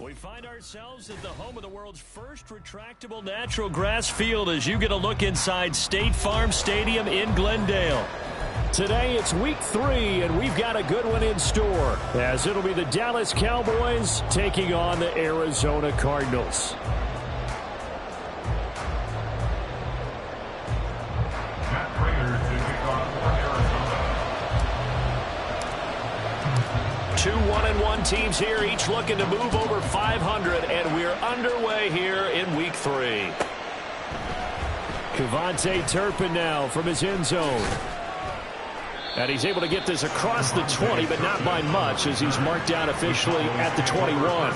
We find ourselves at the home of the world's first retractable natural grass field as you get a look inside State Farm Stadium in Glendale. Today it's week 3, and we've got a good one in store, as it'll be the Dallas Cowboys taking on the Arizona Cardinals. Two 1-1 teams here, each looking to move over 500, and we're underway here in week 3. Kevontae Turpin now from his end zone. And he's able to get this across the 20, but not by much, as he's marked down officially at the 21.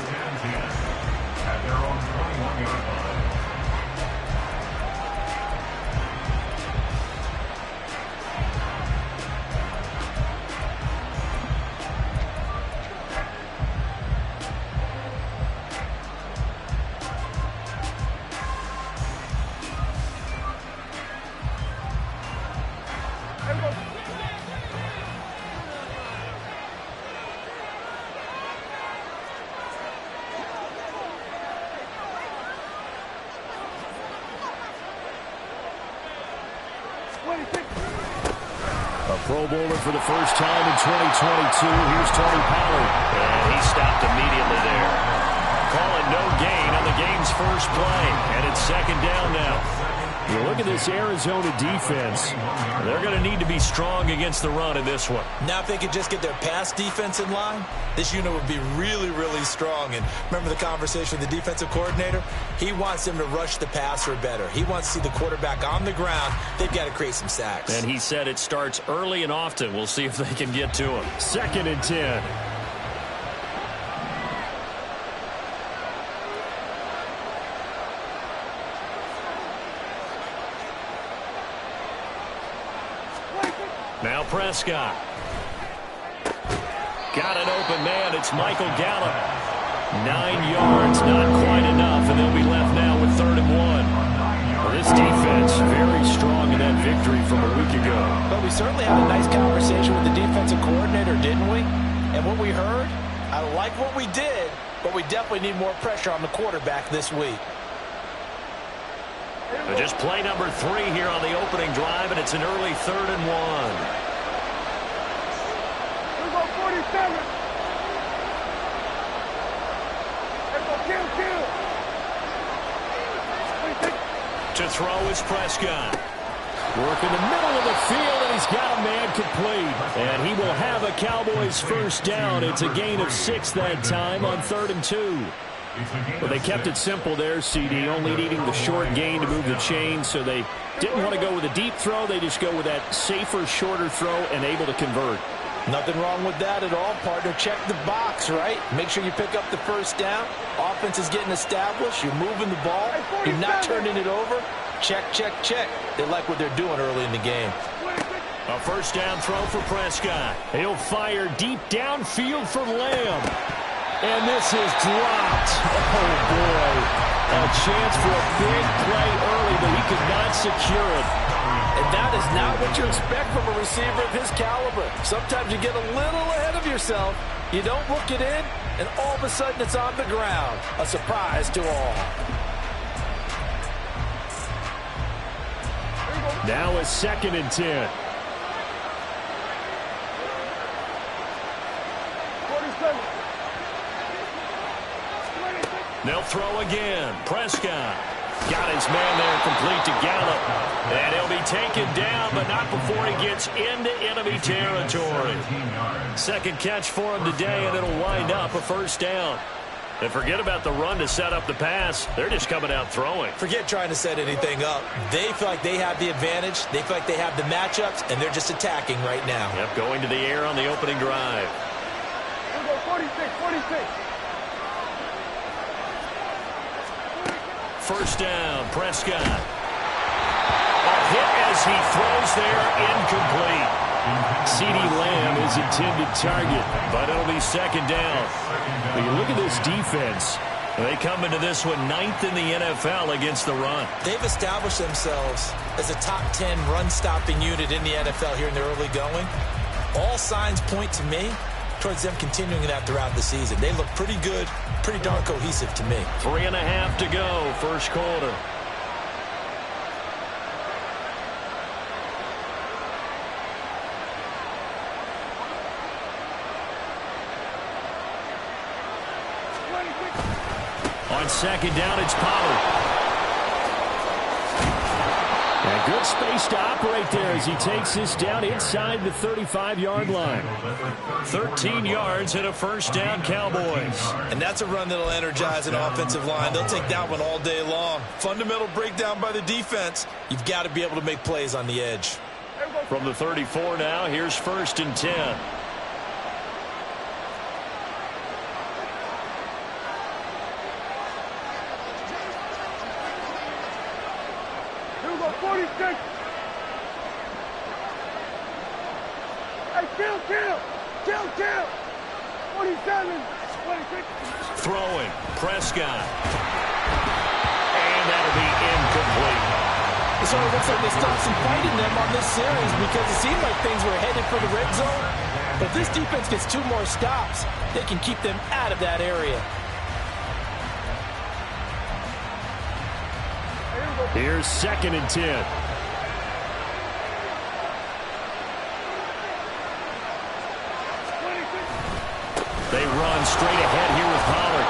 A Pro Bowler for the first time in 2022. Here's Tony Pollard. And he stopped immediately there. Calling no gain on the game's first play. And it's second down now. You look at this Arizona defense. They're going to need to be strong against the run in this one. Now if they could just get their pass defense in line, this unit would be really, really strong. And remember the conversation with the defensive coordinator? He wants them to rush the passer better. He wants to see the quarterback on the ground. They've got to create some sacks. And he said it starts early and often. We'll see if they can get to him. 2nd and 10. Now Prescott. Got an open man. It's Michael Gallup. 9 yards, not quite enough, and they'll be left now with 3rd and 1. Well, this defense very strong in that victory from a week ago. But we certainly had a nice conversation with the defensive coordinator, didn't we? And what we heard, I like what we did, but we definitely need more pressure on the quarterback this week. So just play number 3 here on the opening drive, and it's an early 3rd and 1. Here we go, 47. Let's go, kill. To throw is Prescott. Work in the middle of the field, and he's got a man complete. And he will have a Cowboys first down. It's a gain of 6 that time on 3rd and 2. Well, they kept it simple there, CD, only needing the short gain to move the chain, so they didn't want to go with a deep throw. They just go with that safer, shorter throw and able to convert. Nothing wrong with that at all, partner. Check the box, right? Make sure you pick up the first down. Offense is getting established. You're moving the ball. You're not turning it over. Check, check, check. They like what they're doing early in the game. A first down throw for Prescott. He'll fire deep downfield for Lamb. And this is dropped. Oh, boy. A chance for a big play early, but he could not secure it. And that is not what you expect from a receiver of his caliber. Sometimes you get a little ahead of yourself. You don't look it in, and all of a sudden it's on the ground. A surprise to all. Now a 2nd and 10. They'll throw again. Prescott got his man there complete to Gallup. And he'll be taken down, but not before he gets into enemy territory. 2nd catch for him today, and it'll wind up a first down. And forget about the run to set up the pass. They're just coming out throwing. Forget trying to set anything up. They feel like they have the advantage. They feel like they have the matchups, and they're just attacking right now. Yep, going to the air on the opening drive. Here we go, 46, 46. First down, Prescott. A hit as he throws there, incomplete. CeeDee Lamb is intended target, but it'll be 2nd down. But you look at this defense. They come into this one 9th in the NFL against the run. They've established themselves as a top 10 run-stopping unit in the NFL here in the early going. All signs point to me towards them continuing that throughout the season. They look pretty good, pretty darn cohesive to me. 3.5 to go, first quarter. On second down, it's Pollard. And good space to operate there as he takes this down inside the 35-yard line. 13 yards and a first down, Cowboys. And that's a run that'll energize an offensive line. They'll take that one all day long. Fundamental breakdown by the defense. You've got to be able to make plays on the edge. From the 34 now, here's first and 10. Here we go, 46. Hey, kill. 47, 26. Throwing, Prescott. And that'll be incomplete. It sort of looks like they stopped some fighting them on this series because it seemed like things were headed for the red zone. But if this defense gets 2 more stops, they can keep them out of that area. Here's second and 10. They run straight ahead here with Pollard.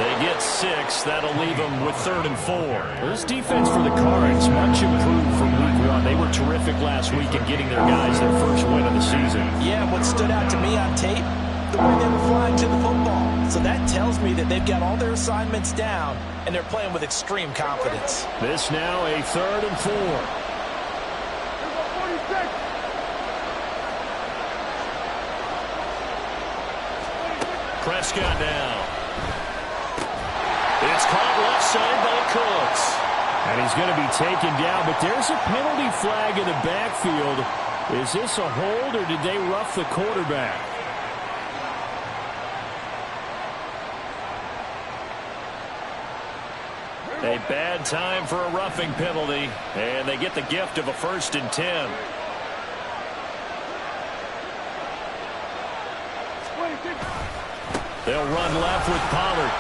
They get 6. That'll leave them with 3rd and 4. This defense for the Cards, much improved from week 1. They were terrific last week in getting their guys their first win of the season. Yeah, what stood out to me on tape, the way they were flying to the football. So that tells me that they've got all their assignments down, and they're playing with extreme confidence. This now a 3rd and 4. Prescott now. It's caught left side by Cooks. And he's going to be taken down, but there's a penalty flag in the backfield. Is this a hold, or did they rough the quarterback? A bad time for a roughing penalty, and they get the gift of a 1st and 10. They'll run left with Pollard,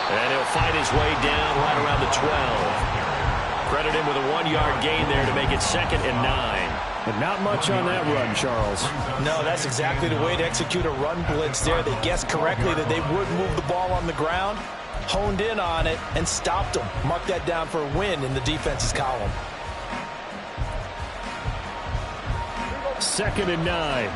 and he'll fight his way down right around the 12. Credit him with a 1-yard gain there to make it 2nd and 9. But not much on that run, Charles. No, that's exactly the way to execute a run blitz there. They guessed correctly that they would move the ball on the ground, honed in on it, and stopped them. Mark that down for a win in the defense's column. 2nd and 9.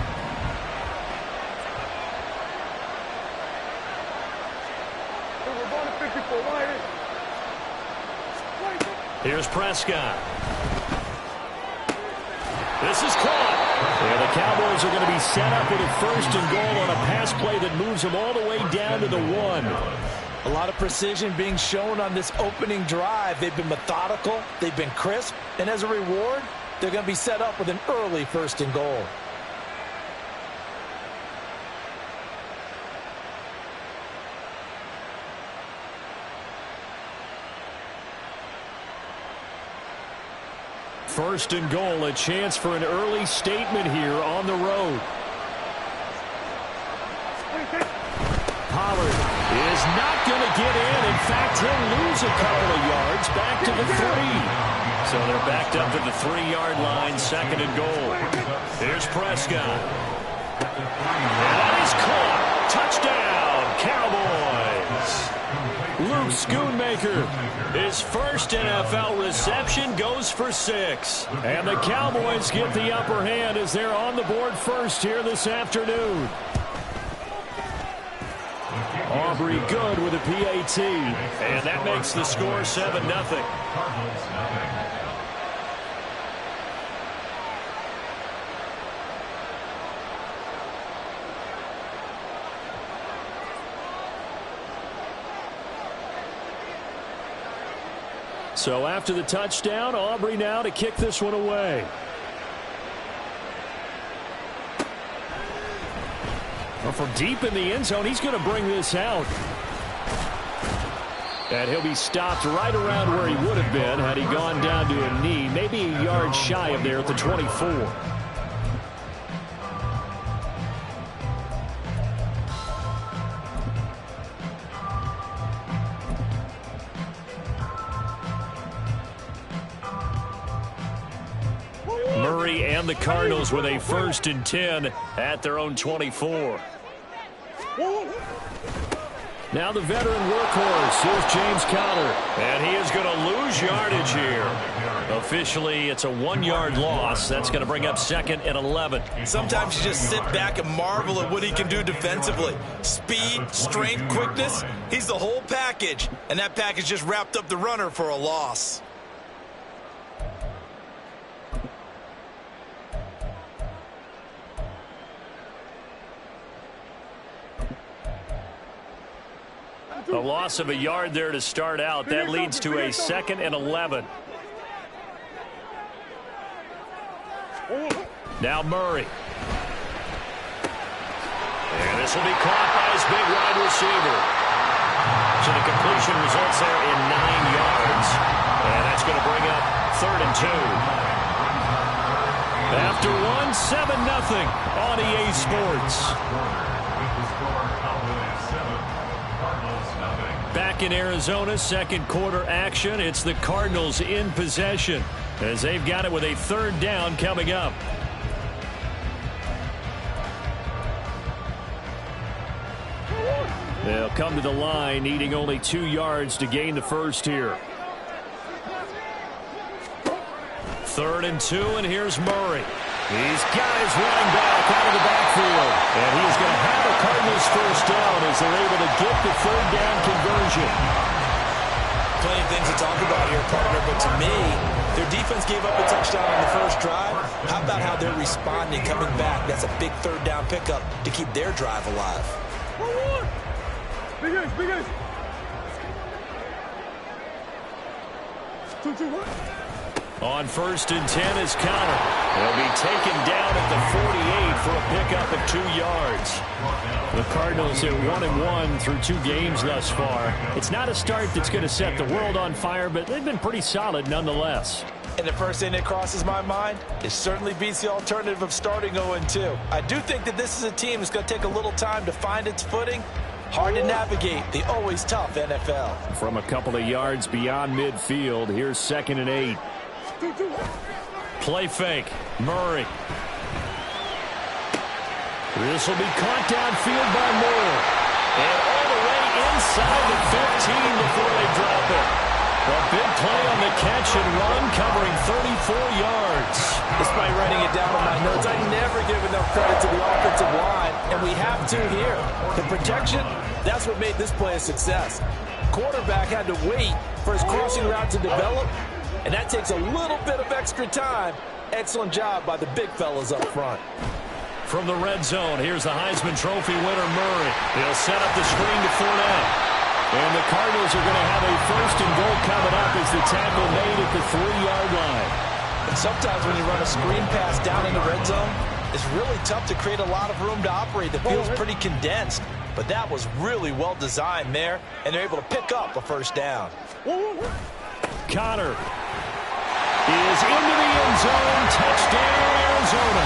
Here's Prescott. This is caught. And the Cowboys are going to be set up with a 1st and goal on a pass play that moves them all the way down to the 1. A lot of precision being shown on this opening drive. They've been methodical, they've been crisp, and as a reward, they're going to be set up with an early 1st and goal. First and goal, a chance for an early statement here on the road. Pollard is not going to get in. In fact, he'll lose a couple of yards back to the 3. So they're backed up to the 3-yard line, 2nd and goal. Here's Prescott. And that is caught. Touchdown, Cowboys. Luke Schoonmaker, his first NFL reception, goes for 6. And the Cowboys get the upper hand as they're on the board first here this afternoon. Aubrey good with a PAT. And that makes the score 7-0. So after the touchdown, Aubrey now to kick this one away. Well, from deep in the end zone, he's going to bring this out. And he'll be stopped right around where he would have been had he gone down to a knee, maybe a yard shy of there at the 24. And the Cardinals with a 1st and 10 at their own 24. Now the veteran workhorse. Here's James Conner. And he is going to lose yardage here. Officially, it's a 1-yard loss. That's going to bring up 2nd and 11. Sometimes you just sit back and marvel at what he can do defensively. Speed, strength, quickness. He's the whole package. And that package just wrapped up the runner for a loss. A loss of a yard there to start out. That leads to a 2nd and 11. Now Murray. And this will be caught by his big wide receiver. So the completion results there in 9 yards. And that's going to bring up 3rd and 2. After 7-0 on EA Sports. Back in Arizona, 2nd quarter action. It's the Cardinals in possession as they've got it with a 3rd down coming up. They'll come to the line needing only 2 yards to gain the first here. 3rd and 2, and here's Murray. He's got his running back out of the backfield. And he's going to have a Cardinals 1st down as they're able to get the 3rd down conversion. Plenty of things to talk about here, partner, but to me, their defense gave up a touchdown on the first drive. How about how they're responding, coming back? That's a big 3rd down pickup to keep their drive alive. Big ace, big ace. 2-2-1. On 1st and 10 is Conner. He'll be taken down at the 48 for a pickup of 2 yards. The Cardinals at 1-1 through 2 games thus far. It's not a start that's going to set the world on fire, but they've been pretty solid nonetheless. And the first thing that crosses my mind, it certainly beats the alternative of starting 0-2. I do think that this is a team that's going to take a little time to find its footing. Hard to navigate the always tough NFL. From a couple of yards beyond midfield, here's 2nd and 8. Play fake. Murray. This will be caught downfield by Moore. And all the way inside the 15 before they drop it. A big play on the catch and run covering 34 yards. Despite writing it down on my notes, I never give enough credit to the offensive line, and we have to here. The protection, that's what made this play a success. Quarterback had to wait for his crossing route to develop, and that takes a little bit of extra time. Excellent job by the big fellas up front. From the red zone, here's the Heisman Trophy winner, Murray. He'll set up the screen to Fournette. And the Cardinals are going to have a 1st and goal coming up as the tackle made at the 3-yard line. And sometimes when you run a screen pass down in the red zone, it's really tough to create a lot of room to operate. The field's pretty condensed. But that was really well designed there, and they're able to pick up a 1st down. Conner is into the end zone. Touchdown, Arizona.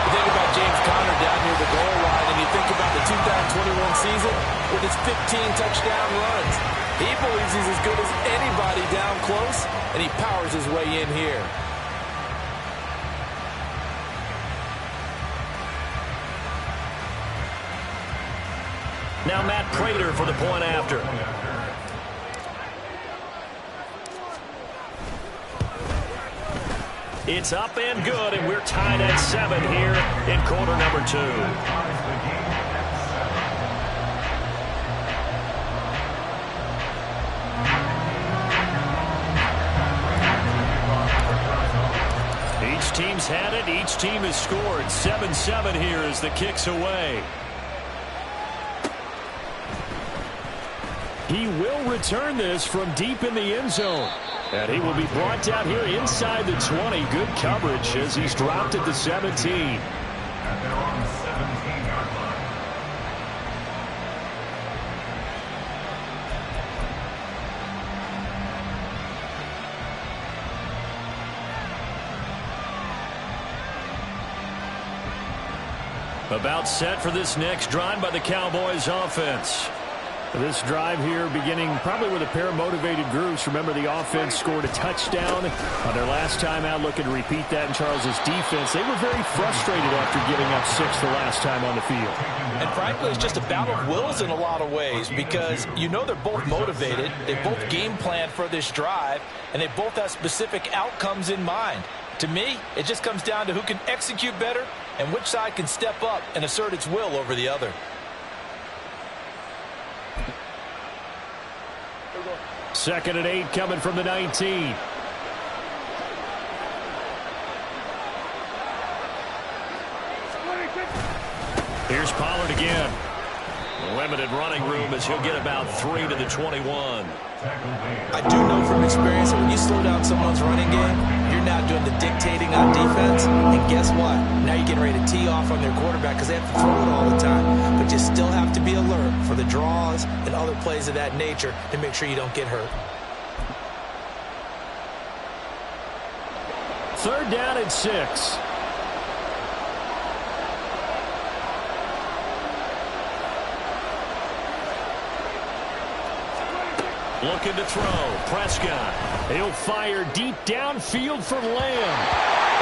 You think about James Conner down near the goal line, and you think about the 2021 season with his 15 touchdown runs. He believes he's as good as anybody down close, and he powers his way in here. Now Matt Prater for the point after. It's up and good, and we're tied at 7 here in quarter number 2. Each team's had it. Each team has scored. 7-7 here as the kick's away. He will return this from deep in the end zone. And he will be brought down here inside the 20. Good coverage as he's dropped at the 17. About set for this next drive by the Cowboys offense. This drive here beginning probably with a pair of motivated groups. Remember, the offense scored a touchdown on their last time out, looking to repeat that in Charles's defense. They were very frustrated after giving up 6 the last time on the field. And frankly, it's just a battle of wills in a lot of ways because you know they're both motivated. They both game planned for this drive, and they both have specific outcomes in mind. To me, it just comes down to who can execute better and which side can step up and assert its will over the other. Second and 8 coming from the 19. Here's Pollard again. Limited running room as he'll get about 3 to the 21. I do know from experience that when you slow down someone's running game, you're not doing the dictating on defense. And guess what? Now you're getting ready to tee off on their quarterback because they have to throw it all the time. But you still have to be alert for the draws and other plays of that nature to make sure you don't get hurt. Third down and 6. Looking to throw. Prescott. He'll fire deep downfield for Lamb.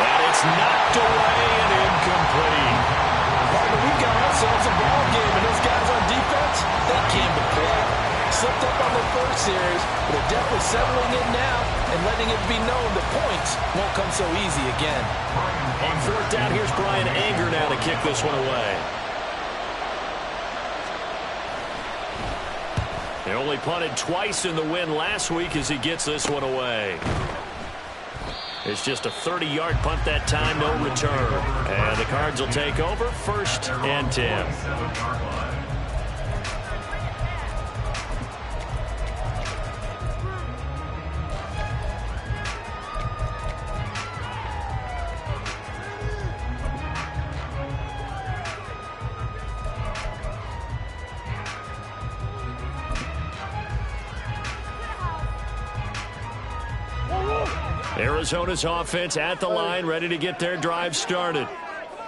And it's knocked away and incomplete. Partner, we've got ourselves a ball game, and those guys on defense, they came to play. Slipped up on their first series, but they're definitely settling in now and letting it be known the points won't come so easy again. On fourth down, here's Brian Anger now to kick this one away. They only punted twice in the win last week as he gets this one away. It's just a 30-yard punt that time, no return. And the Cards will take over, 1st and 10. Arizona's offense at the line, ready to get their drive started.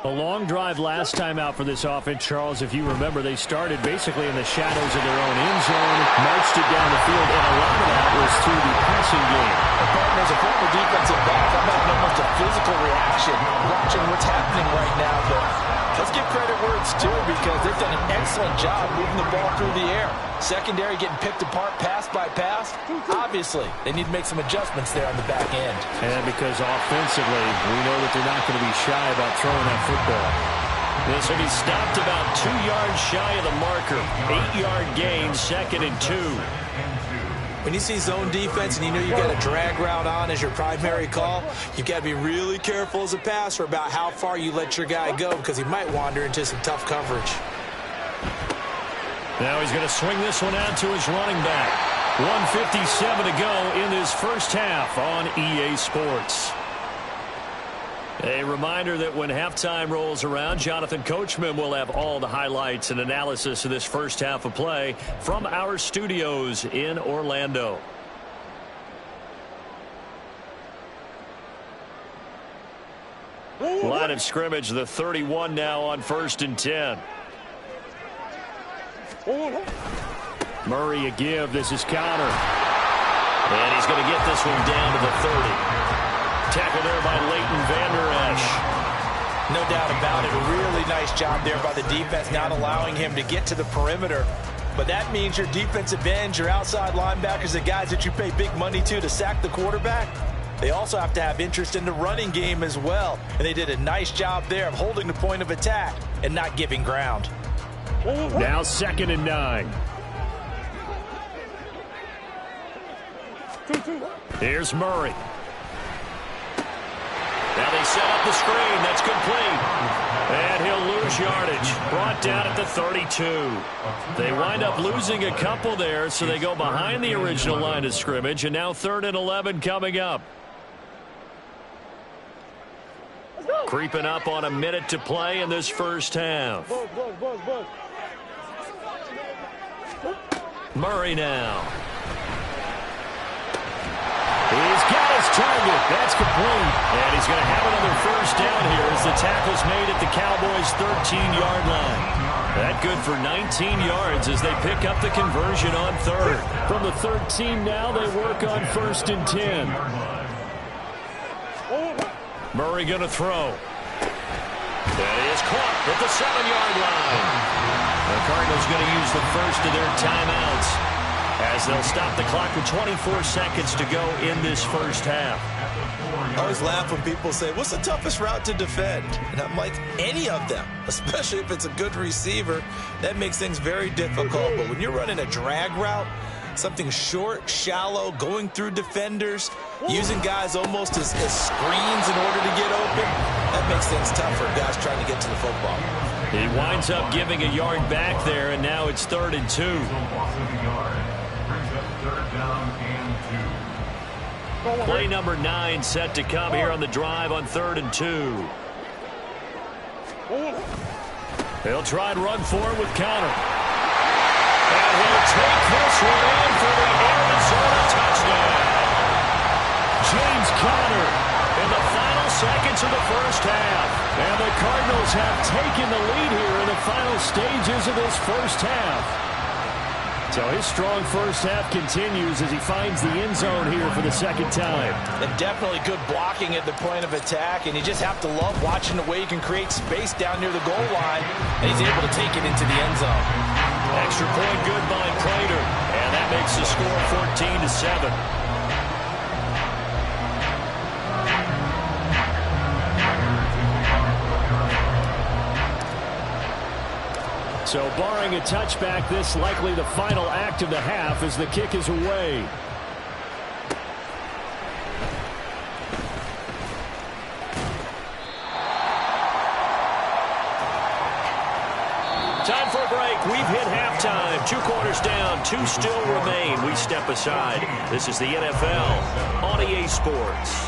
A long drive last time out for this offense, Charles. If you remember, they started basically in the shadows of their own end zone, marched it down the field, and a lot of that was through the passing game. As a former defensive back, I'm having almost a physical reaction watching what's happening right now. But let's give credit where it's due because they've done an excellent job moving the ball through the air. Secondary getting picked apart pass by pass. Obviously, they need to make some adjustments there on the back end. And because offensively, we know that they're not going to be shy about throwing that football. This will be stopped about 2 yards shy of the marker. 8-yard gain, 2nd and 2. When you see zone defense and you know you've got a drag route on as your primary call, you've got to be really careful as a passer about how far you let your guy go because he might wander into some tough coverage. Now he's going to swing this one out to his running back. 1:57 to go in this first half on EA Sports. A reminder that when halftime rolls around, Jonathan Coachman will have all the highlights and analysis of this first half of play from our studios in Orlando. Line of scrimmage, the 31 now on 1st and 10. Murray a give. This is counter. And he's going to get this one down to the 30. Tackle there by Leighton Vander Esch. No doubt about it. A really nice job there by the defense, not allowing him to get to the perimeter. But that means your defensive ends, your outside linebackers, the guys that you pay big money to sack the quarterback, they also have to have interest in the running game as well. And they did a nice job there of holding the point of attack and not giving ground. Now 2nd and 9. Here's Murray. Now they set up the screen. That's complete. And he'll lose yardage. Brought down at the 32. They wind up losing a couple there, so they go behind the original line of scrimmage. And now 3rd and 11 coming up. Creeping up on a minute to play in this first half. Murray now. He's got his target. That's complete. And he's going to have another first down here as the tackle's made at the Cowboys' 13-yard line. That good for 19 yards as they pick up the conversion on third. From the 13 now, they work on 1st and 10. Murray going to throw. That is caught at the 7-yard line. The Cardinals going to use the first of their timeouts as they'll stop the clock with 24 seconds to go in this first half. I always laugh when people say, what's the toughest route to defend? And I'm like, any of them, especially if it's a good receiver. That makes things very difficult. But when you're running a drag route, something short, shallow, going through defenders, using guys almost as screens in order to get open, that makes things tough for guys trying to get to the football. He winds up giving a yard back there, and now it's 3rd and 2. Play number 9 set to come here on the drive on 3rd and 2. He'll try and run for it with counter. And he'll take this one in for the Arizona touchdown. James Conner in the final seconds of the first half. And the Cardinals have taken the lead here in the final stages of this first half. So his strong first half continues as he finds the end zone here for the second time. And definitely good blocking at the point of attack, and you just have to love watching the way he can create space down near the goal line, and he's able to take it into the end zone. Extra point good by Prater, and that makes the score 14-7. So barring a touchback, this likely the final act of the half as the kick is away. Time for a break. We've hit halftime. 2 quarters down, 2 still remain. We step aside. This is the NFL on EA Sports.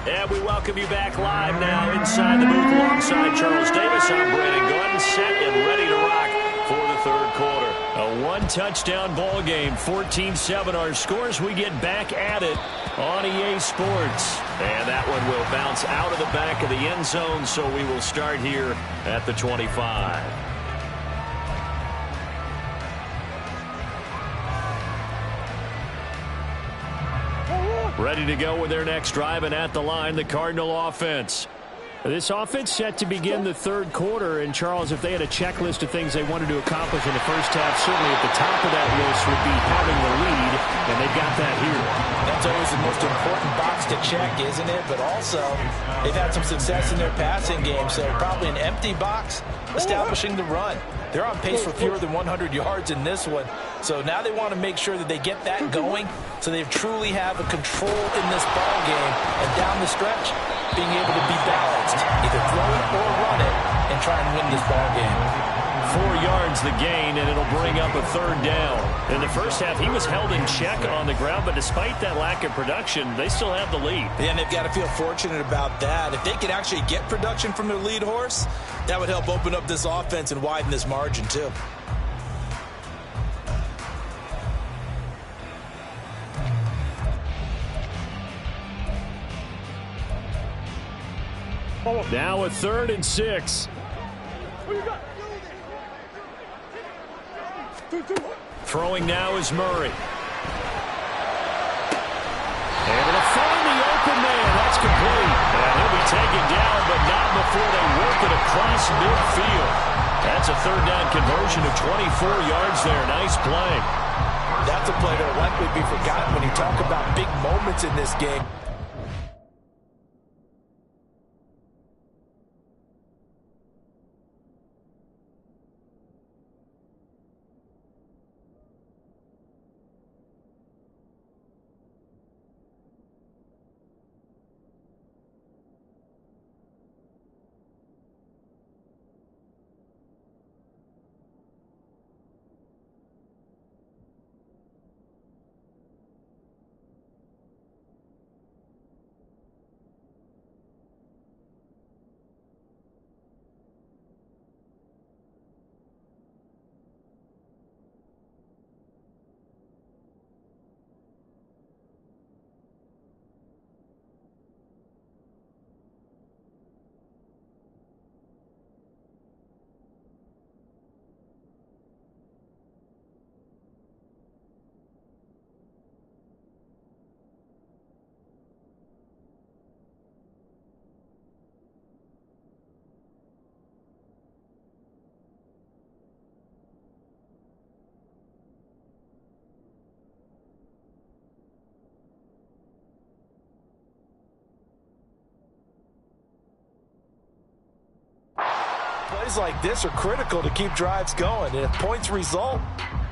And we welcome you back live now inside the booth alongside Charles Davis. I'm Brandon Gordon, set and ready to rock for the 3rd quarter. A 1-touchdown ball game, 14-7 our scores. We get back at it on EA Sports. And that one will bounce out of the back of the end zone, so we will start here at the 25. Ready to go with their next drive, and at the line, the Cardinal offense. This offense set to begin the 3rd quarter, and Charles, if they had a checklist of things they wanted to accomplish in the first half, certainly at the top of that list would be having the lead, and they've got that here. That's always the most important box to check, isn't it? But also, they've had some success in their passing game, so probably an empty box, establishing the run. They're on pace for fewer than 100 yards in this one. So now they want to make sure that they get that going so they truly have a control in this ball game. And down the stretch, being able to be balanced. Either throw it or run it and try and win this ball game. 4 yards the gain, and it'll bring up a 3rd down. In the first half, he was held in check on the ground, but despite that lack of production, they still have the lead. And they've got to feel fortunate about that. If they could actually get production from their lead horse, that would help open up this offense and widen this margin, too. Now a 3rd and 6. Throwing now is Murray. Able to find the open man. That's complete. And he'll be taken down, but not before they work it across midfield. That's a 3rd down conversion of 24 yards there. Nice play. That's a play that will likely be forgotten when you talk about big moments in this game. Plays like this are critical to keep drives going, and if points result,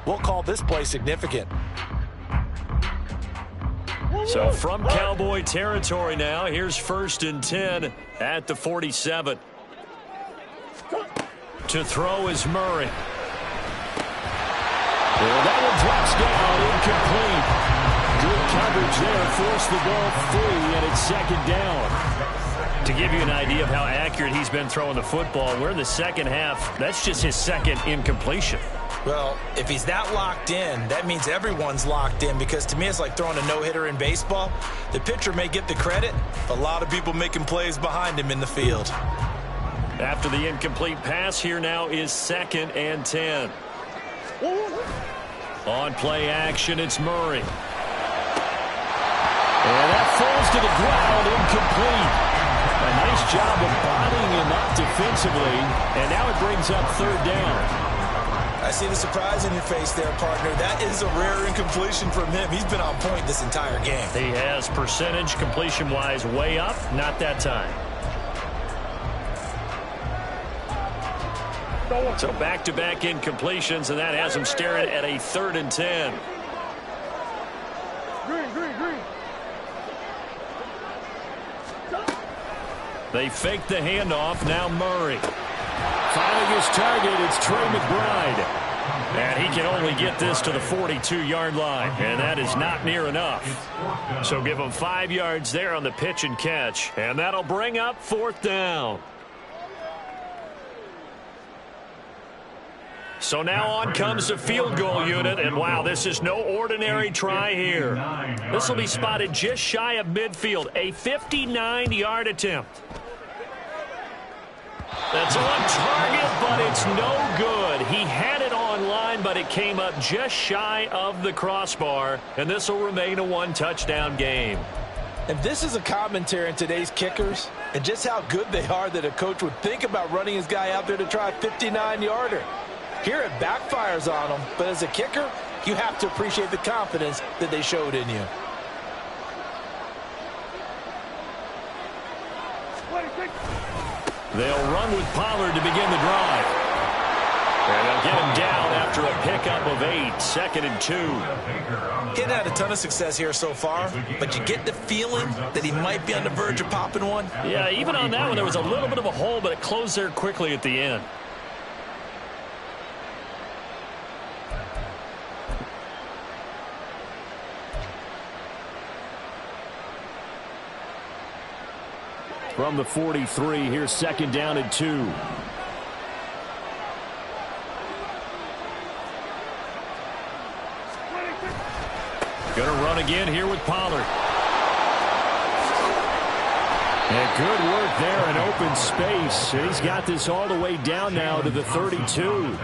we'll call this play significant. So from Cowboy territory now, here's 1st and 10 at the 47. To throw is Murray. Well, that one drops down, incomplete. Good coverage there, forced the ball free, and it's 2nd down. To give you an idea of how accurate he's been throwing the football, we're in the second half. That's just his 2nd incompletion. Well, if he's that locked in, that means everyone's locked in, because to me it's like throwing a no-hitter in baseball. The pitcher may get the credit, but a lot of people making plays behind him in the field. After the incomplete pass, here now is 2nd and 10. On play action, it's Murray. And that falls to the ground, incomplete. A nice job of bodying him up defensively, and now it brings up 3rd down. I see the surprise in your face there, partner. That is a rare incompletion from him. He's been on point this entire game. He has percentage completion-wise way up, not that time. So back-to-back incompletions, and that has him staring at a 3rd and 10. Green. They fake the handoff. Now Murray. Finding his target, it's Trey McBride. And he can only get this to the 42-yard line, and that is not near enough. So give him 5 yards there on the pitch and catch, and that'll bring up 4th down. So now on comes the field goal unit, and wow, this is no ordinary try here. This will be spotted just shy of midfield, a 59-yard attempt. That's on target, but it's no good. He had it on line, but it came up just shy of the crossbar, and this will remain a 1-touchdown game. And this is a commentary on today's kickers and just how good they are that a coach would think about running his guy out there to try a 59-yarder. Here it backfires on them, but as a kicker, you have to appreciate the confidence that they showed in you. They'll run with Pollard to begin the drive. And they'll get him down after a pickup of 8, 2nd and 2. He hadn't had a ton of success here so far, but you get the feeling that he might be on the verge of popping one. Yeah, even on that one, there was a little bit of a hole, but it closed there quickly at the end. From the 43, here's 2nd down and 2. Gonna run again here with Pollard. And good work there in open space. He's got this all the way down now to the 32.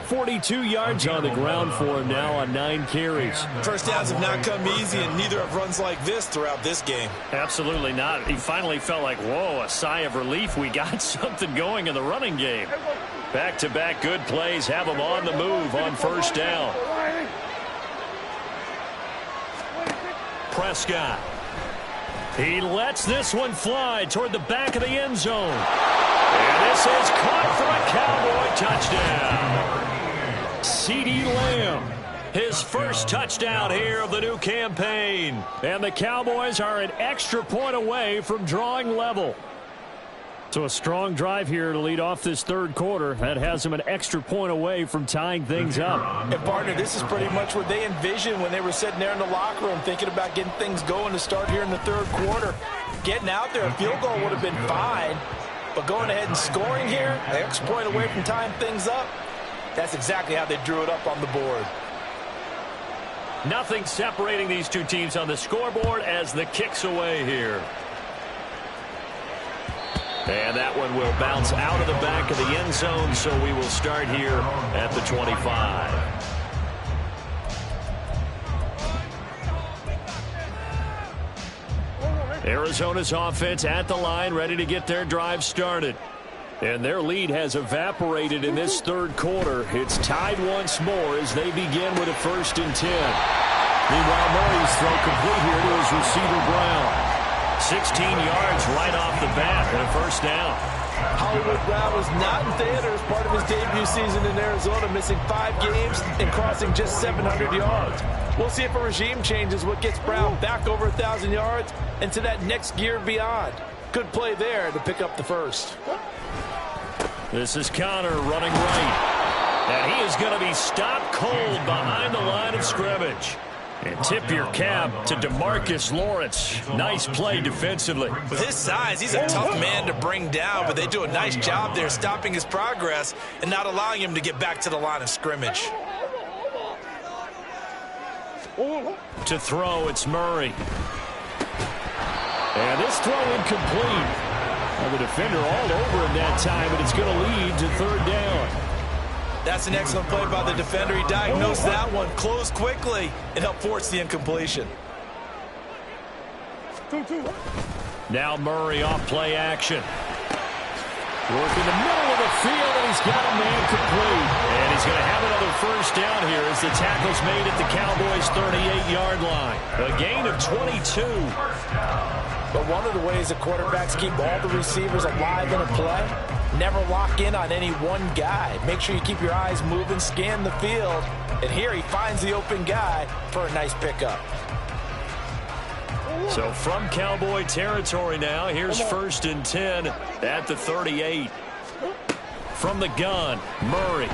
42 yards on the ground for him now on 9 carries. First downs have not come easy, and neither have runs like this throughout this game. Absolutely not. He finally felt like, whoa, a sigh of relief. We got something going in the running game. Back-to-back good plays have him on the move on 1st down. Prescott. He lets this one fly toward the back of the end zone. And this is caught for a Cowboy touchdown. CeeDee Lamb, his first touchdown here of the new campaign. And the Cowboys are an extra point away from drawing level. So a strong drive here to lead off this 3rd quarter. That has them an extra point away from tying things up. And, partner, this is pretty much what they envisioned when they were sitting there in the locker room thinking about getting things going to start here in the 3rd quarter. Getting out there, a field goal would have been fine. But going ahead and scoring here, an extra point away from tying things up, that's exactly how they drew it up on the board. Nothing separating these two teams on the scoreboard as the kick's away here. And that one will bounce out of the back of the end zone, so we will start here at the 25. Arizona's offense at the line, ready to get their drive started. And their lead has evaporated in this 3rd quarter. It's tied once more as they begin with a 1st and 10. Meanwhile, Murray's throw complete here to his receiver, Brown. 16 yards right off the bat and a 1st down. Hollywood Brown was not in theater as part of his debut season in Arizona, missing 5 games and crossing just 700 yards. We'll see if a regime change is what gets Brown back over 1,000 yards and to that next gear beyond. Good play there to pick up the first. This is Connor running right. And he is going to be stopped cold behind the line of scrimmage. And tip your cap to DeMarcus Lawrence. Nice play defensively. With his size, he's a tough man to bring down, but they do a nice job there stopping his progress and not allowing him to get back to the line of scrimmage. To throw, it's Murray. And this throw incomplete. Well, the defender all over him that time, and it's going to lead to third down. That's an excellent play by the defender. He diagnosed that one, closed quickly, and helped force the incompletion. Now Murray off play action. Work in the middle of the field, and he's got a man complete. And he's going to have another first down here as the tackle's made at the Cowboys' 38-yard line. A gain of 22. But one of the ways the quarterbacks keep all the receivers alive in a play, never lock in on any one guy. Make sure you keep your eyes moving, scan the field. And here he finds the open guy for a nice pickup. So from Cowboy territory now, here's 1st and 10 at the 38. From the gun, Murray.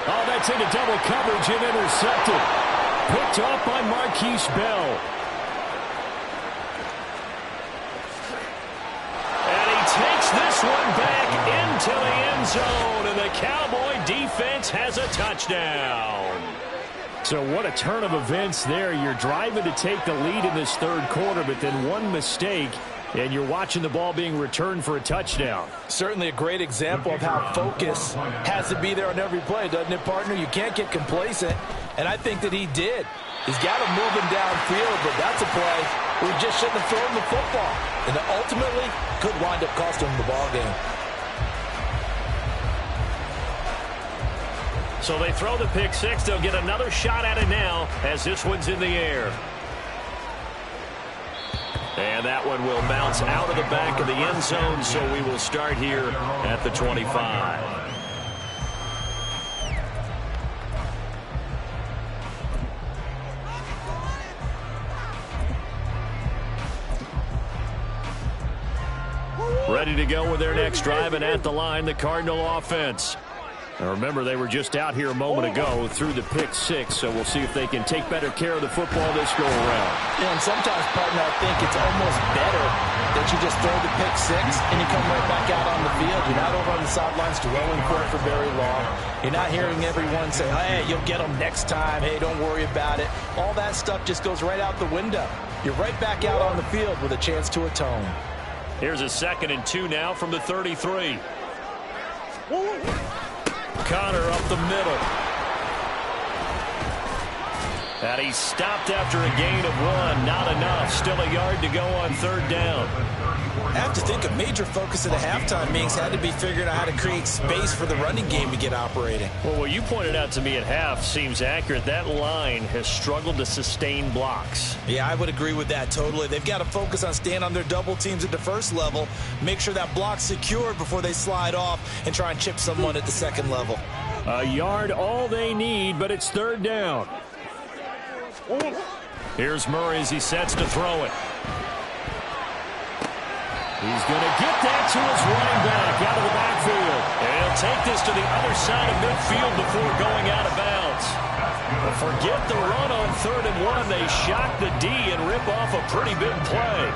Oh, that's into double coverage and intercepted. Picked off by Marquise Bell. And he takes this one back into the end zone, and the Cowboy defense has a touchdown. So what a turn of events there. You're driving to take the lead in this third quarter, but then one mistake, and you're watching the ball being returned for a touchdown. Certainly a great example of how focus has to be there on every play, doesn't it, partner? You can't get complacent, and I think that he did. He's got him moving downfield, but that's a play where he just shouldn't have thrown the football. And ultimately could wind up costing him the ball game. So they throw the pick six. They'll get another shot at it now as this one's in the air. And that one will bounce out of the back of the end zone, so we will start here at the 25. Ready to go with their next drive, and at the line, the Cardinal offense. Now remember, they were just out here a moment ago through the pick six, so we'll see if they can take better care of the football this go around. Yeah, and sometimes, partner, I think it's almost better that you just throw the pick six and you come right back out on the field. You're not over on the sidelines dwelling for it for very long. You're not hearing everyone say, hey, you'll get them next time. Hey, don't worry about it. All that stuff just goes right out the window. You're right back out on the field with a chance to atone. Here's a 2nd and 2 now from the 33. Connor up the middle. And he's stopped after a gain of 1. Not enough. Still a yard to go on 3rd down. I have to think a major focus of the halftime meetings had to be figuring out how to create space for the running game to get operating. Well, what you pointed out to me at half seems accurate. That line has struggled to sustain blocks. Yeah, I would agree with that totally. They've got to focus on staying on their double teams at the first level, make sure that block's secured before they slide off and try and chip someone at the second level. A yard all they need, but it's 3rd down. Here's Murray as he sets to throw it. He's going to get that to his running back out of the backfield. And he'll take this to the other side of midfield before going out of bounds. But forget the run on 3rd and 1. They shock the D and rip off a pretty big play.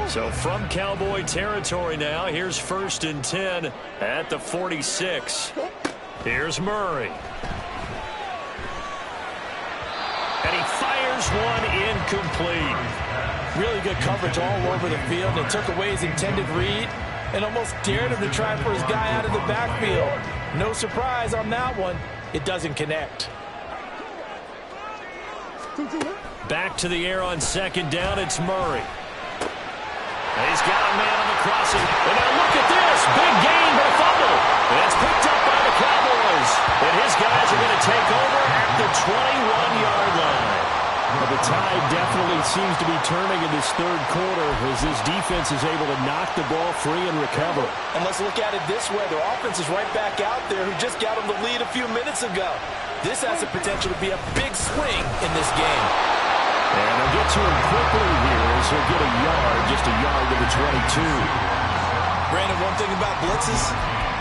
So from Cowboy territory now, here's 1st and 10 at the 46. Here's Murray. And he fires one incomplete. Really good coverage all over the field. It took away his intended read and almost dared him to try for his guy out of the backfield. No surprise on that one. It doesn't connect. Back to the air on 2nd down. It's Murray. And he's got a man on the crossing. And now look at this. Big gain, but a fumble. And it's picked up by the Cowboys. And his guys are going to take over at the 21-yard line. tide seems to be turning in this third quarter as this defense is able to knock the ball free and recover. And let's look at it this way. Their offense is right back out there who just got them the lead a few minutes ago. This has the potential to be a big swing in this game. And they'll get to him quickly here as he'll get a yard, just a yard to the 22. Brandon, one thing about blitzes,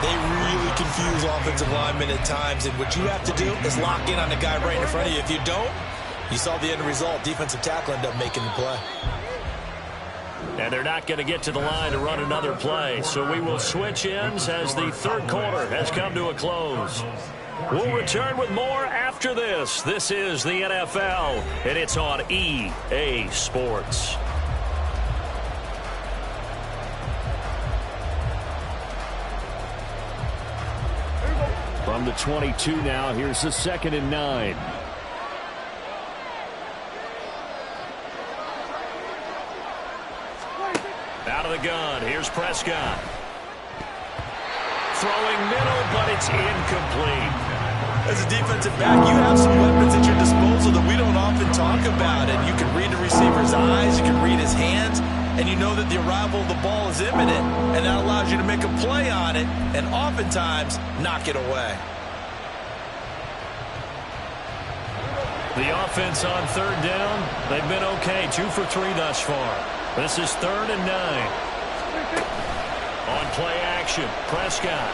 they really confuse offensive linemen at times, and what you have to do is lock in on the guy right in front of you. If you don't, you saw the end result. Defensive tackle ended up making the play. And they're not going to get to the line to run another play, so we will switch ends as the third quarter has come to a close. We'll return with more after this. This is the NFL, and it's on EA Sports. From the 22 now, here's the 2nd and 9. Out of the gun, here's Prescott. Throwing middle, but it's incomplete. As a defensive back, you have some weapons at your disposal that we don't often talk about. And you can read the receiver's eyes, you can read his hands, and you know that the arrival of the ball is imminent, and that allows you to make a play on it and oftentimes knock it away. The offense on third down, they've been okay, 2 for 3 thus far. This is 3rd and 9. On play action, Prescott.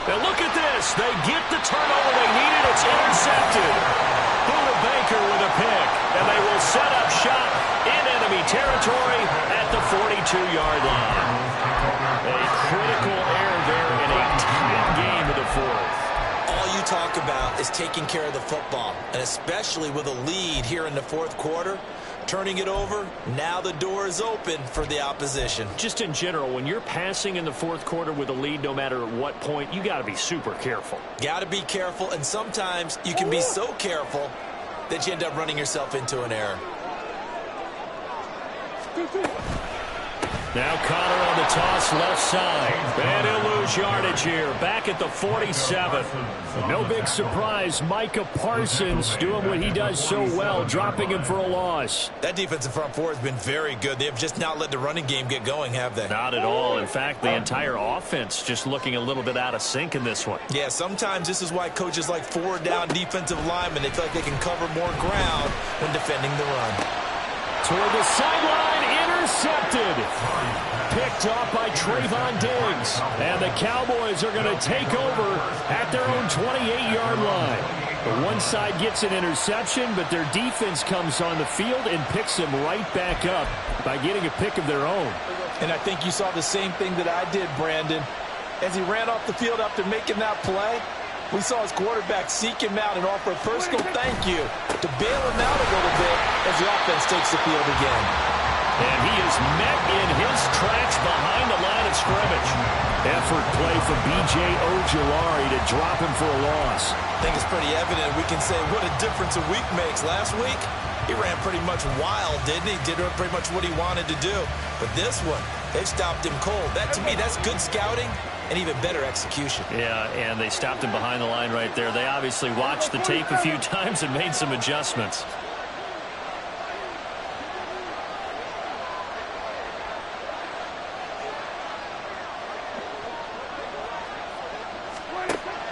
Now look at this. They get the turnover they needed. It's intercepted. Buda Baker with a pick, and they will set up shop in enemy territory at the 42-yard line. A critical error there in a tight game of the fourth. All you talk about is taking care of the football, and especially with a lead here in the fourth quarter. Turning it over, now the door is open for the opposition. Just in general, when you're passing in the fourth quarter with a lead, no matter at what point, you got to be super careful. Got to be careful, and sometimes you can be so careful that you end up running yourself into an error. Now Connor on the toss left side. And he'll lose yardage here. Back at the 47. No big surprise. Micah Parsons doing what he does so well, dropping him for a loss. That defensive front four has been very good. They have just not let the running game get going, have they? Not at all. In fact, the entire offense just looking a little bit out of sync in this one. Yeah, sometimes this is why coaches like forward-down defensive linemen, they feel like they can cover more ground when defending the run. Toward the sideline, intercepted. Picked off by Trayvon Diggs. And the Cowboys are going to take over at their own 28-yard line. The one side gets an interception, but their defense comes on the field and picks him right back up by getting a pick of their own. And I think you saw the same thing that I did, Brandon. As he ran off the field after making that play, we saw his quarterback seek him out and offer a personal thank you to bail him out a little bit as the offense takes the field again. And he is met in his tracks behind the line of scrimmage. Effort play from B.J. Ojulari to drop him for a loss. I think it's pretty evident. We can say what a difference a week makes. Last week, he ran pretty much wild, didn't he? Did pretty much what he wanted to do. But this one, they've stopped him cold. That, to me, that's good scouting and even better execution. Yeah, and they stopped him behind the line right there. They obviously watched the tape a few times and made some adjustments.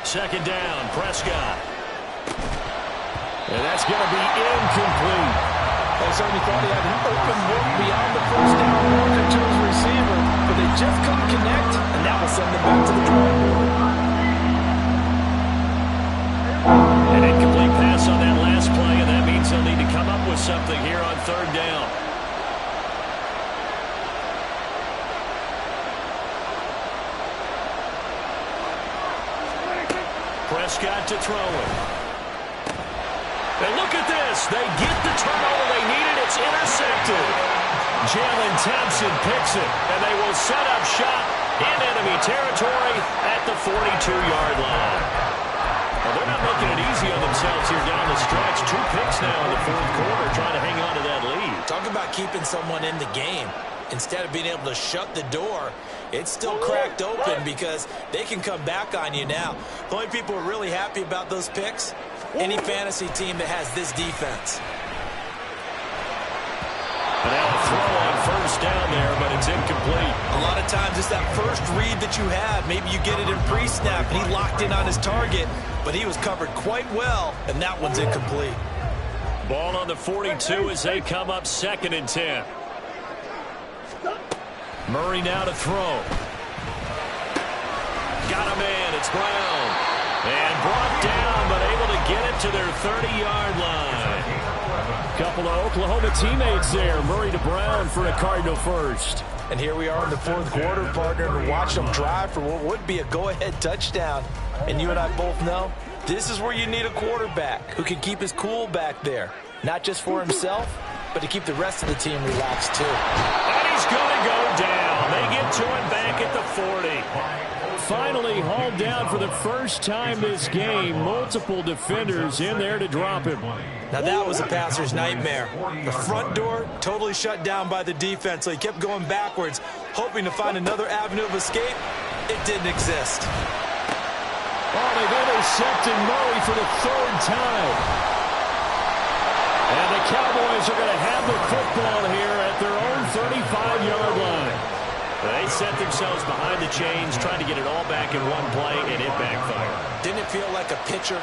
Second down, Prescott. And that's going to be incomplete. They certainly thought he had an open look beyond the first down marker to his receiver, but they just couldn't connect, and that will send them back to the drawing board. An incomplete pass on that last play, and that means they'll need to come up with something here on third down. Prescott to throw it. And look at this. They get the turnover they needed. It's intercepted. Jalen Thompson picks it, and they will set up shop in enemy territory at the 42-yard line. Well, they're not making it easy on themselves here down the stretch. 2 picks now in the fourth quarter trying to hang on to that lead. Talk about keeping someone in the game. Instead of being able to shut the door, it's still cracked open because they can come back on you now. The only people who are really happy about those picks, any fantasy team that has this defense. And now a throw on first down there, but it's incomplete. A lot of times it's that first read that you have. Maybe you get it in pre-snap, and he locked in on his target, but he was covered quite well, and that one's incomplete. Ball on the 42 as they come up 2nd and 10. Murray now to throw. Got a man. It's Brown. And brought down, but able to get it to their 30-yard line. Couple of Oklahoma teammates there. Murray to Brown for a Cardinal first. And here we are in the 4th quarter, partner, and watch them drive for what would be a go-ahead touchdown. And you and I both know this is where you need a quarterback who can keep his cool back there. Not just for himself, but to keep the rest of the team relaxed, too. And he's going to go down. They get to him back at the 40. Finally hauled down for the first time this game. Multiple defenders in there to drop him. Now that was a passer's nightmare. The front door totally shut down by the defense, so he kept going backwards, hoping to find another avenue of escape. It didn't exist. Oh, they've intercepted Murray for the 3rd time. And the Cowboys are going to have the football here at their own 35-yard line. They set themselves behind the chains, trying to get it all back in one play, and it backfired. Didn't it feel like a pitcher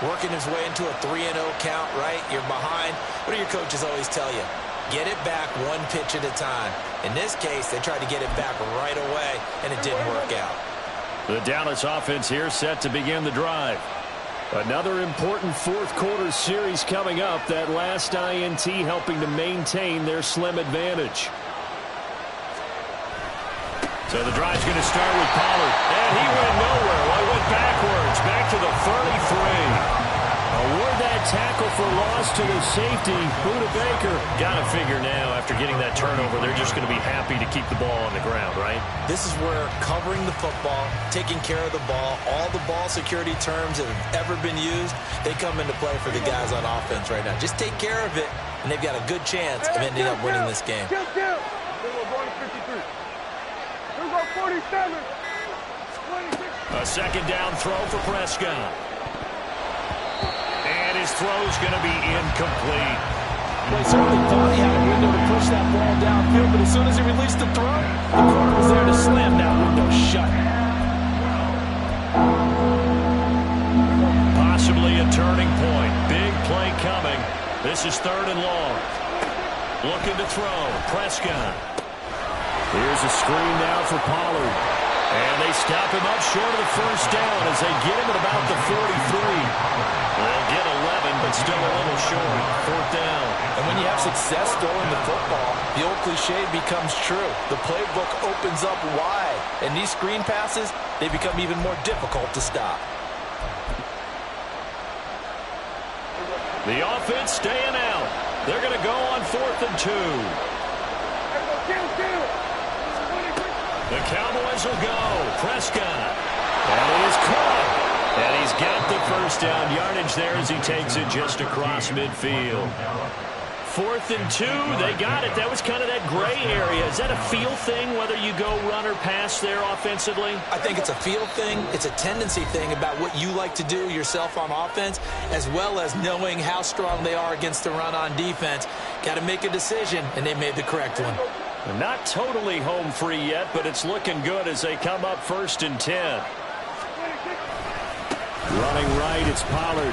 working his way into a 3-0 count, right? You're behind. What do your coaches always tell you? Get it back one pitch at a time. In this case, they tried to get it back right away, and it didn't work out. The Dallas offense here set to begin the drive. Another important 4th quarter series coming up. That last INT helping to maintain their slim advantage. So the drive's going to start with Pollard. And he went nowhere. Well, he went backwards, back to the 33. Award that tackle for loss to the safety, Buda Baker. Got to figure now, after getting that turnover, they're just going to be happy to keep the ball on the ground, right? This is where covering the football, taking care of the ball, all the ball security terms that have ever been used, they come into play for the guys on offense right now. Just take care of it, and they've got a good chance of ending up winning this game. A 2nd down throw for Prescott. And his throw's going to be incomplete. Well, he certainly thought he had a window to push that ball downfield, but as soon as he released the throw, the corner was there to slam that window shut. Possibly a turning point. Big play coming. This is 3rd and long. Looking to throw. Prescott. Here's a screen now for Pollard. And they stop him up short of the first down as they get him at about the 43. They'll get 11, but still a little short. 4th down. And when you have success throwing the football, the old cliche becomes true. The playbook opens up wide. And these screen passes, they become even more difficult to stop. The offense staying out. They're going to go on 4th and 2. The Cowboys will go. Prescott. And he is caught. And he's got the first down yardage there as he takes it just across midfield. 4th and 2. They got it. That was kind of that gray area. Is that a feel thing, whether you go run or pass there offensively? I think it's a feel thing. It's a tendency thing about what you like to do yourself on offense, as well as knowing how strong they are against the run on defense. Got to make a decision, and they made the correct one. They're not totally home free yet, but it's looking good as they come up 1st and 10. Running right, it's Pollard.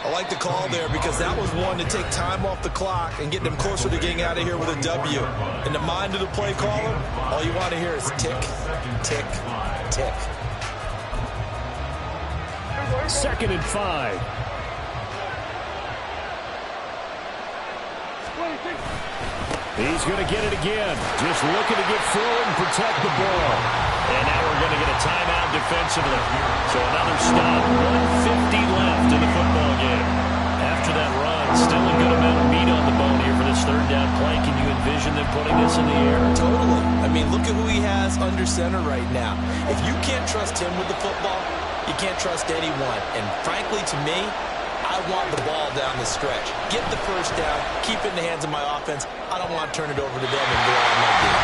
I like the call there because that was one to take time off the clock and get them closer to getting out of here with a W. In the mind of the play caller, all you want to hear is tick, tick, tick. 2nd and 5. He's going to get it again. Just looking to get forward and protect the ball. And now we're going to get a timeout defensively. So another stop. 1:50 left in the football game. After that run, still a good amount of meat on the bone here for this 3rd down play. Can you envision them putting this in the air? Totally. I mean, look at who he has under center right now. If you can't trust him with the football, you can't trust anyone. And frankly, to me, I want the ball down the stretch. Get the first down, keep it in the hands of my offense. I don't want to turn it over to them and go out my game.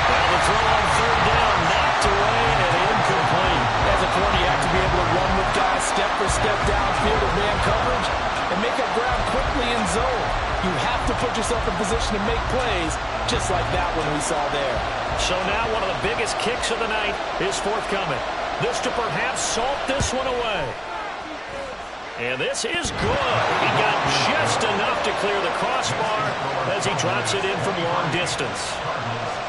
Well, the throw on 3rd down, knocked away and incomplete. As a corner, you have to be able to run with guys step for step downfield of man coverage and make up ground quickly in zone. You have to put yourself in position to make plays just like that one we saw there. So now one of the biggest kicks of the night is forthcoming. This to perhaps salt this one away. And this is good. He got just enough to clear the crossbar as he drops it in from long distance.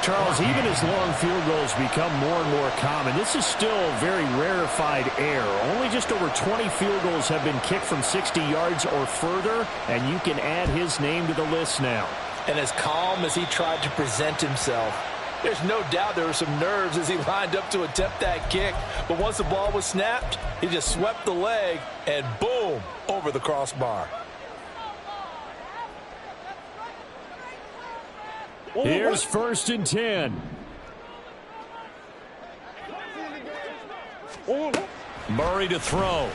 Charles, even as long field goals become more and more common, this is still very rarefied air. Only just over 20 field goals have been kicked from 60 yards or further, and you can add his name to the list now. And as calm as he tried to present himself, there's no doubt there were some nerves as he lined up to attempt that kick. But once the ball was snapped, he just swept the leg and boom, over the crossbar. Here's 1st and 10. Murray to throw.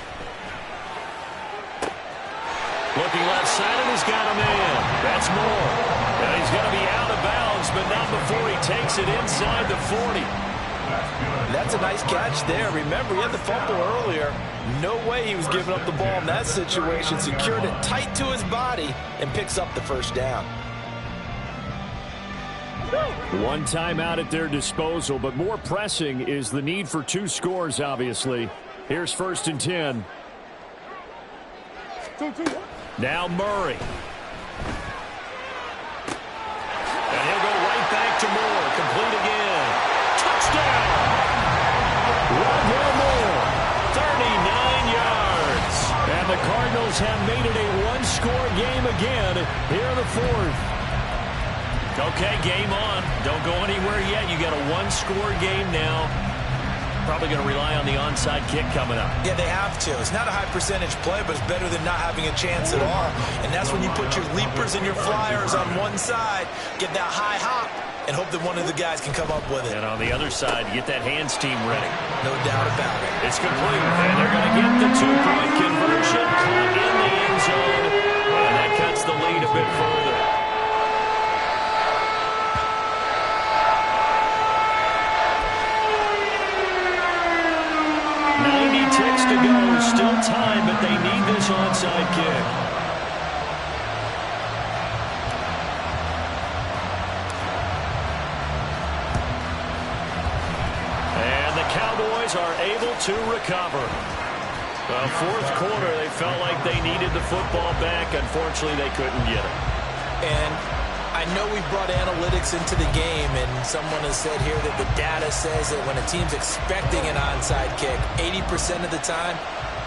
Looking left side, and he's got a man. That's Moore. And he's going to be out of bounds, but not before he takes it inside the 40. That's a nice catch there. Remember, he had the fumble earlier. No way he was giving up the ball in that situation. Secured it tight to his body and picks up the first down. One timeout at their disposal, but more pressing is the need for 2 scores, obviously. Here's 1st and 10. Now Murray. And he'll go right back to Moore. Complete again. Touchdown! Rondell Moore, 39 yards. And the Cardinals have made it a 1-score game again here in the 4th. Okay, game on. Don't go anywhere yet. You got a 1-score game now. Probably going to rely on the onside kick coming up. Yeah, they have to. It's not a high percentage play, but it's better than not having a chance at all. And that's when you put your leapers and your flyers on one side, get that high hop, and hope that one of the guys can come up with it. And on the other side, you get that hands team ready. No doubt about it. It's complete, and they're going to get the 2-point conversion caught in the end zone, and that cuts the lead a bit further. 90 ticks to go. Still time, but they need this onside kick. And the Cowboys are able to recover. Well, 4th quarter, they felt like they needed the football back. Unfortunately, they couldn't get it. And I know we brought analytics into the game, and someone has said here that the data says that when a team's expecting an onside kick, 80% of the time,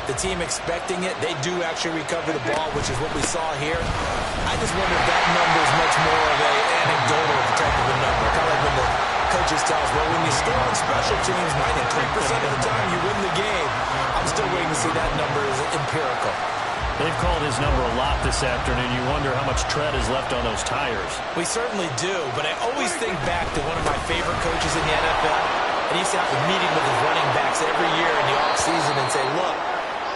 the team expecting it, they do actually recover the ball, which is what we saw here. I just wonder if that number is much more of an anecdotal type of a number. Kind of like when the coaches tell us, well, when you score on special teams, 93% of the time you win the game. I'm still waiting to see that number is empirical. They've called his number a lot this afternoon. You wonder how much tread is left on those tires. We certainly do, but I always think back to one of my favorite coaches in the NFL, and he used to have a meeting with his running backs every year in the offseason and say, look,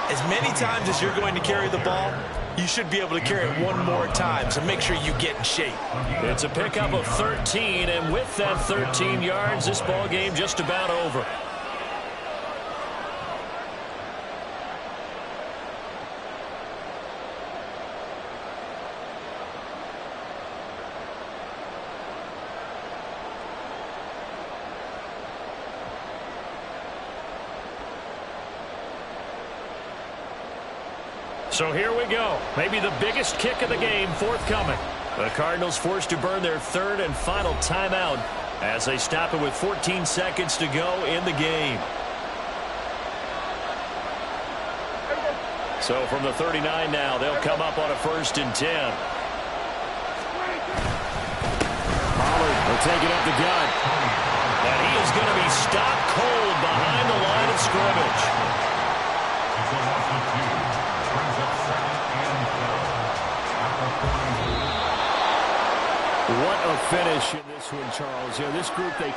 as many times as you're going to carry the ball, you should be able to carry it one more time, so make sure you get in shape. It's a pickup of 13, and with that 13 yards, this ball game just about over. So here we go. Maybe the biggest kick of the game forthcoming. The Cardinals forced to burn their 3rd and final timeout as they stop it with 14 seconds to go in the game. So from the 39 now, they'll come up on a 1st and 10. Pollard will take it up the gut. And he is going to be stopped cold behind the line of scrimmage. What a finish in this one, Charles. Yeah, this group, they